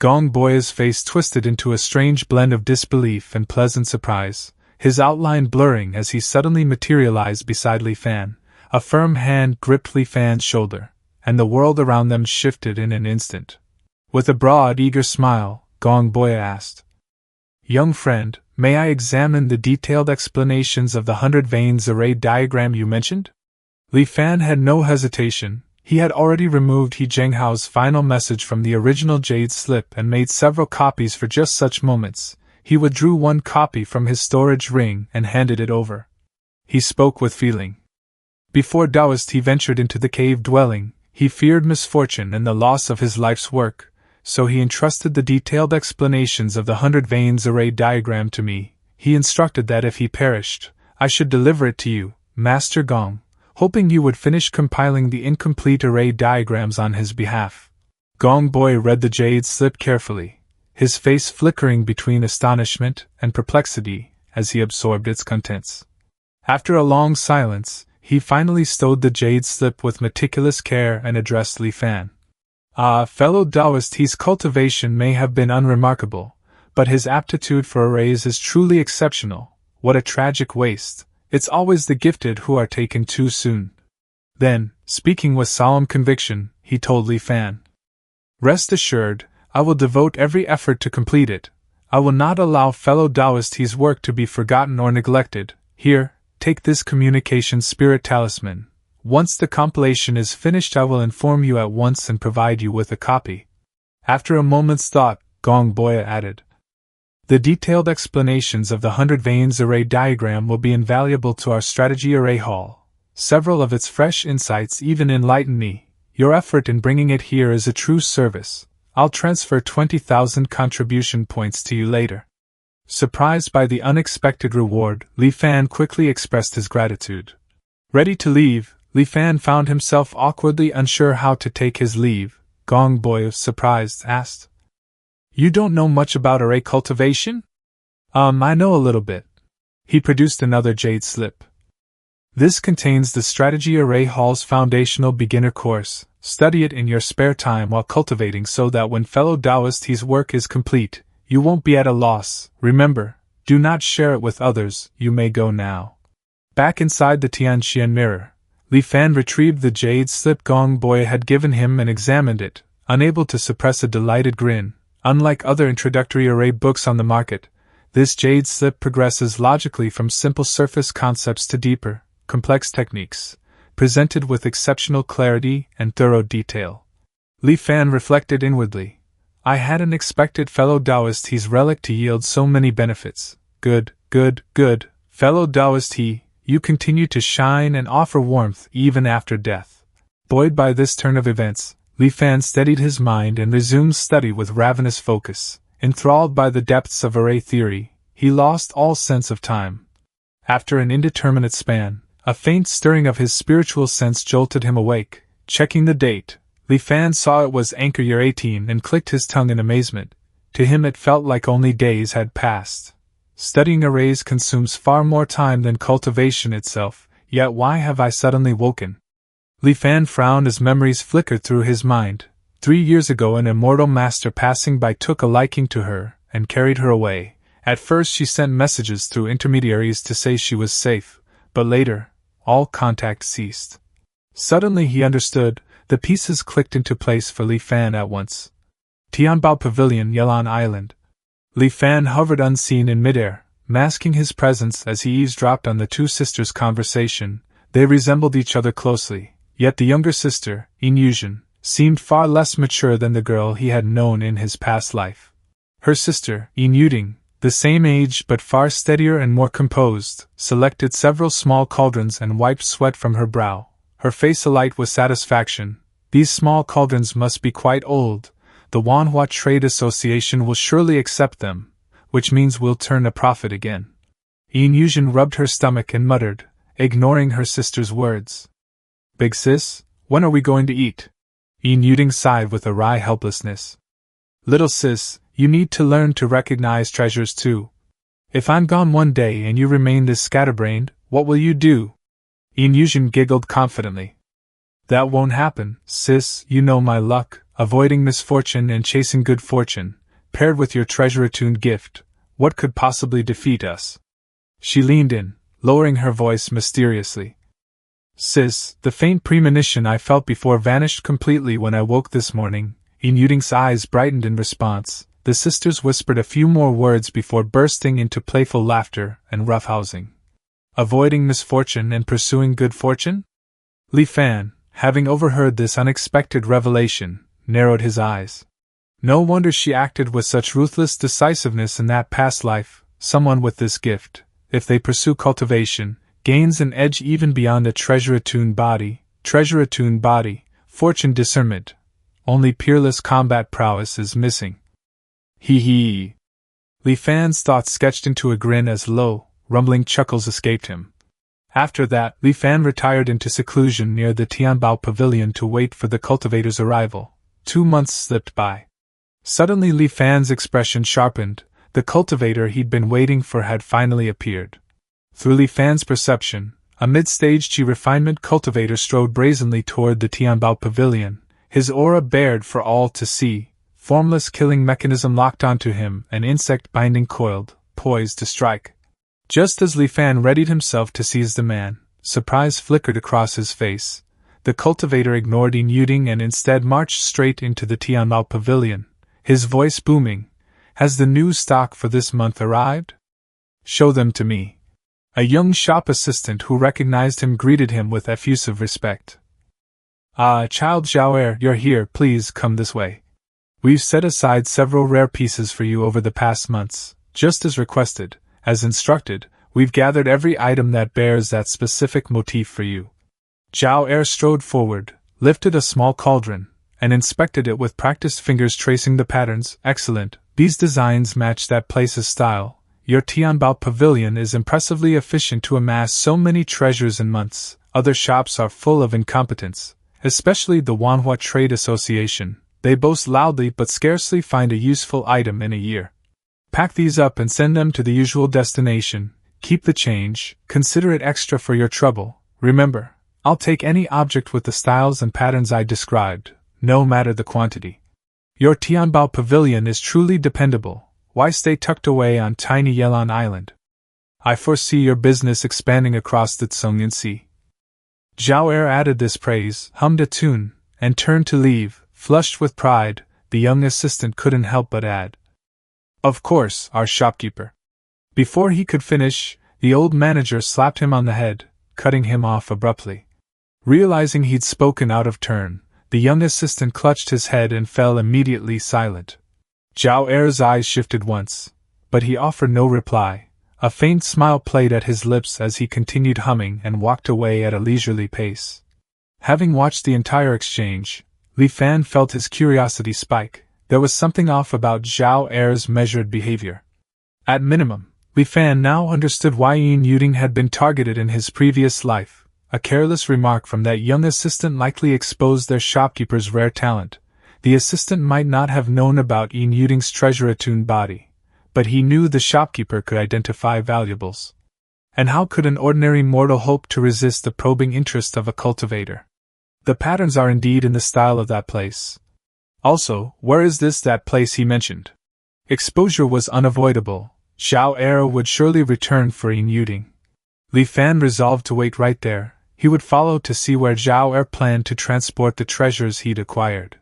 Gong Boy's face twisted into a strange blend of disbelief and pleasant surprise, his outline blurring as he suddenly materialized beside Li Fan. A firm hand gripped Li Fan's shoulder, and the world around them shifted in an instant. With a broad, eager smile, Gong Boy asked, "Young friend, may I examine the detailed explanations of the 100 veins array diagram you mentioned?" Li Fan had no hesitation. He had already removed He Zhenghao's final message from the original jade slip and made several copies for just such moments. He withdrew one copy from his storage ring and handed it over. He spoke with feeling. Before Taoist he ventured into the cave dwelling, he feared misfortune and the loss of his life's work, so he entrusted the detailed explanations of the 100 veins array diagram to me. He instructed that if he perished, I should deliver it to you, Master Gong, hoping you would finish compiling the incomplete array diagrams on his behalf. Gong Boy read the jade slip carefully, his face flickering between astonishment and perplexity as he absorbed its contents. After a long silence, he finally stowed the jade slip with meticulous care and addressed Li Fan. Fellow Taoist, his cultivation may have been unremarkable, but his aptitude for arrays is truly exceptional. What a tragic waste. It's always the gifted who are taken too soon." Then, speaking with solemn conviction, he told Li Fan, "Rest assured, I will devote every effort to complete it. I will not allow fellow Taoist's work to be forgotten or neglected. Here, take this communication spirit talisman. Once the compilation is finished, I will inform you at once and provide you with a copy." After a moment's thought, Gong Boy added, "The detailed explanations of the 100 veins array diagram will be invaluable to our strategy array hall. Several of its fresh insights even enlighten me. Your effort in bringing it here is a true service. I'll transfer 20,000 contribution points to you later." Surprised by the unexpected reward, Li Fan quickly expressed his gratitude. Ready to leave, Li Fan found himself awkwardly unsure how to take his leave. Gong Boy, surprised, asked, "You don't know much about array cultivation?" I know a little bit." He produced another jade slip. "This contains the Strategy Array Hall's foundational beginner course. Study it in your spare time while cultivating so that when fellow Taoist's work is complete, you won't be at a loss. Remember, do not share it with others. You may go now." Back inside the Tianxian mirror, Li Fan retrieved the jade slip Gong Boy had given him and examined it, unable to suppress a delighted grin. Unlike other introductory array books on the market, this jade slip progresses logically from simple surface concepts to deeper, complex techniques, presented with exceptional clarity and thorough detail. Li Fan reflected inwardly. I hadn't expected fellow Taoist's relic to yield so many benefits. Good, fellow Taoist you continue to shine and offer warmth even after death. Buoyed by this turn of events, Li Fan steadied his mind and resumed study with ravenous focus. Enthralled by the depths of array theory, he lost all sense of time. After an indeterminate span, a faint stirring of his spiritual sense jolted him awake. Checking the date, Li Fan saw it was anchor year 18 and clicked his tongue in amazement. To him it felt like only days had passed. Studying arrays consumes far more time than cultivation itself, yet why have I suddenly woken? Li Fan frowned as memories flickered through his mind. 3 years ago an immortal master passing by took a liking to her and carried her away. At first she sent messages through intermediaries to say she was safe, but later, all contact ceased. Suddenly he understood. The pieces clicked into place for Li Fan at once. Tianbao Pavilion, Yelan Island. Li Fan hovered unseen in midair, masking his presence as he eavesdropped on the two sisters' conversation. They resembled each other closely. Yet the younger sister, Yuzhen, seemed far less mature than the girl he had known in his past life. Her sister, Yuding, the same age but far steadier and more composed, selected several small cauldrons and wiped sweat from her brow, her face alight with satisfaction. These small cauldrons must be quite old. The Wanhua Trade Association will surely accept them, which means we'll turn a profit again. Yuzhen rubbed her stomach and muttered, ignoring her sister's words. Big sis, when are we going to eat? Yuding sighed with a wry helplessness. Little sis, you need to learn to recognize treasures too. If I'm gone one day and you remain this scatterbrained, what will you do? Yuzhen giggled confidently. That won't happen, sis, you know my luck. avoiding misfortune and chasing good fortune, paired with your treasure-attuned gift, what could possibly defeat us? She leaned in, lowering her voice mysteriously. Sis, the faint premonition I felt before vanished completely when I woke this morning. Yuding's eyes brightened in response. The sisters whispered a few more words before bursting into playful laughter and roughhousing. Avoiding misfortune and pursuing good fortune? Li Fan, having overheard this unexpected revelation, narrowed his eyes. No wonder she acted with such ruthless decisiveness in that past life. Someone with this gift, if they pursue cultivation, gains an edge even beyond a treasure-attuned body, fortune discernment. Only peerless combat prowess is missing. Hee hee. Li Fan's thoughts sketched into a grin as low, rumbling chuckles escaped him. After that, Li Fan retired into seclusion near the Tianbao Pavilion to wait for the cultivator's arrival. 2 months slipped by. Suddenly Li Fan's expression sharpened. The cultivator he'd been waiting for had finally appeared. Through Li Fan's perception, a mid-stage Qi refinement cultivator strode brazenly toward the Tianbao Pavilion, his aura bared for all to see, formless killing mechanism locked onto him, an insect binding coiled, poised to strike. Just as Li Fan readied himself to seize the man, surprise flickered across his face. The cultivator ignored Yuding and instead marched straight into the Tianbao Pavilion, his voice booming. Has the new stock for this month arrived? Show them to me. A young shop assistant who recognized him greeted him with effusive respect. Ah, Child Zhao, you're here, please come this way. We've set aside several rare pieces for you over the past months, just as requested, as instructed. We've gathered every item that bears that specific motif for you. Zhao strode forward, lifted a small cauldron, and inspected it with practiced fingers tracing the patterns. Excellent, these designs match that place's style. Your Tianbao Pavilion is impressively efficient to amass so many treasures in months. Other shops are full of incompetence, especially the Wanhua Trade Association. They boast loudly but scarcely find a useful item in a year. Pack these up and send them to the usual destination. Keep the change, consider it extra for your trouble. Remember, I'll take any object with the styles and patterns I described, no matter the quantity. Your Tianbao Pavilion is truly dependable. Why stay tucked away on tiny Yelan Island? I foresee your business expanding across the Tsungyan Sea. Zhao added this praise, hummed a tune, and turned to leave. Flushed with pride, the young assistant couldn't help but add, of course, our shopkeeper. Before he could finish, the old manager slapped him on the head, cutting him off abruptly. Realizing he'd spoken out of turn, the young assistant clutched his head and fell immediately silent. Zhao eyes shifted once, but he offered no reply. A faint smile played at his lips as he continued humming and walked away at a leisurely pace. Having watched the entire exchange, Li Fan felt his curiosity spike. There was something off about Zhao's measured behavior. At minimum, Li Fan now understood why Yuding had been targeted in his previous life. A careless remark from that young assistant likely exposed their shopkeeper's rare talent. The assistant might not have known about Yuding's treasure-attuned body, but he knew the shopkeeper could identify valuables. And how could an ordinary mortal hope to resist the probing interest of a cultivator? The patterns are indeed in the style of that place. Also, where is that place he mentioned? Exposure was unavoidable. Zhao would surely return for Yuding. Li Fan resolved to wait right there. He would follow to see where Zhao planned to transport the treasures he'd acquired.